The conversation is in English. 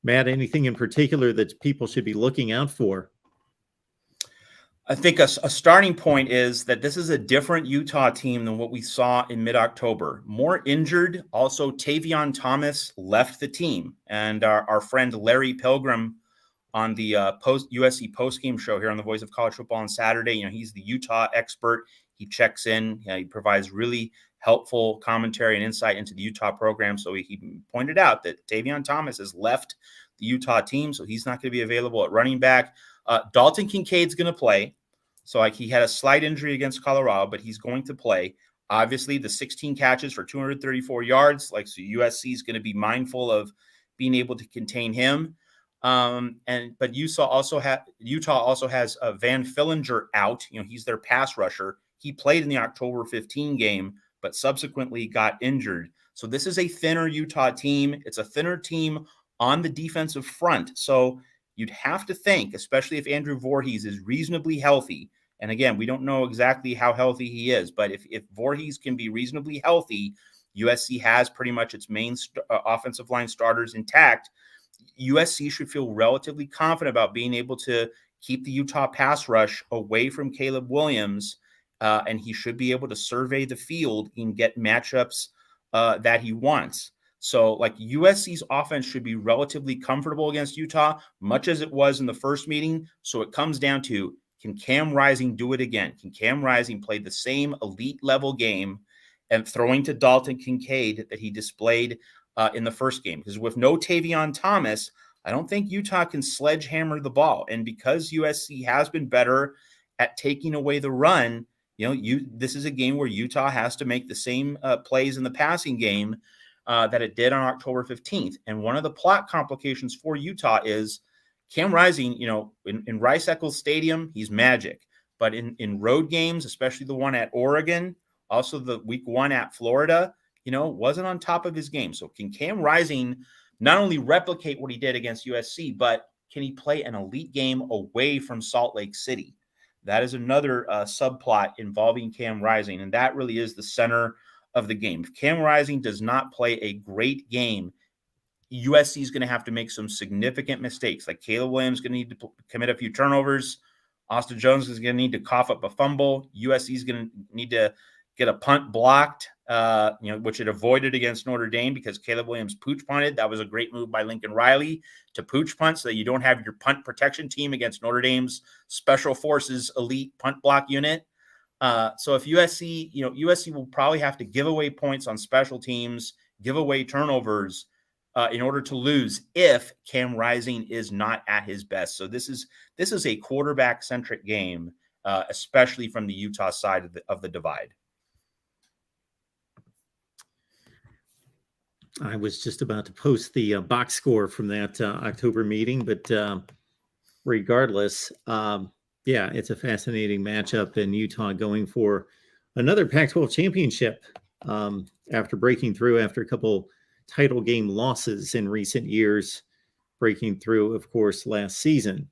Matt, anything in particular that people should be looking out for? I think a starting point is that this is a different Utah team than what we saw in mid-October. More injured. Also, Tavion Thomas left the team. And our friend Larry Pilgrim on the USC post-game show here on the Voice of College Football on Saturday, he's the Utah expert. He checks in. He provides really helpful commentary and insight into the Utah program. So he pointed out that Tavion Thomas has left the Utah team, so he's not going to be available at running back. Dalton Kincaid's going to play. So he had a slight injury against Colorado, but he's going to play. Obviously, the 16 catches for 234 yards. So USC is going to be mindful of being able to contain him. But Utah also has Van Fillinger out. He's their pass rusher. He played in the October 15 game, but subsequently got injured. So this is a thinner Utah team. It's a thinner team on the defensive front. So you'd have to think, especially if Andrew Voorhees is reasonably healthy. And again, we don't know exactly how healthy he is, but if Voorhees can be reasonably healthy, USC has pretty much its main offensive line starters intact. USC should feel relatively confident about being able to keep the Utah pass rush away from Caleb Williams, and he should be able to survey the field and get matchups that he wants. So USC's offense should be relatively comfortable against Utah, much as it was in the first meeting. So it comes down to, can Cam Rising do it again? Can Cam Rising play the same elite level game and throwing to Dalton Kincaid that he displayed in the first game? Because with no Tavion Thomas, I don't think Utah can sledgehammer the ball. And because USC has been better at taking away the run, this is a game where Utah has to make the same plays in the passing game that it did on October 15th. And one of the plot complications for Utah is Cam Rising, in Rice-Eccles Stadium, he's magic. But in road games, especially the one at Oregon, also the week 1 at Florida, wasn't on top of his game. So can Cam Rising not only replicate what he did against USC, but can he play an elite game away from Salt Lake City? That is another subplot involving Cam Rising, and that really is the center of the game. If Cam Rising does not play a great game, USC is going to have to make some significant mistakes. Caleb Williams is going to need to commit a few turnovers. Austin Jones is going to need to cough up a fumble. USC is going to need to get a punt blocked, which it avoided against Notre Dame because Caleb Williams pooch punted. That was a great move by Lincoln Riley to pooch punt so that you don't have your punt protection team against Notre Dame's Special Forces elite punt block unit. So if USC will probably have to give away points on special teams, give away turnovers in order to lose if Cam Rising is not at his best. So this is a quarterback-centric game, especially from the Utah side of the divide. I was just about to post the box score from that October meeting, but regardless, it's a fascinating matchup, and Utah going for another Pac-12 championship after breaking through after a couple title game losses in recent years, breaking through, of course, last season.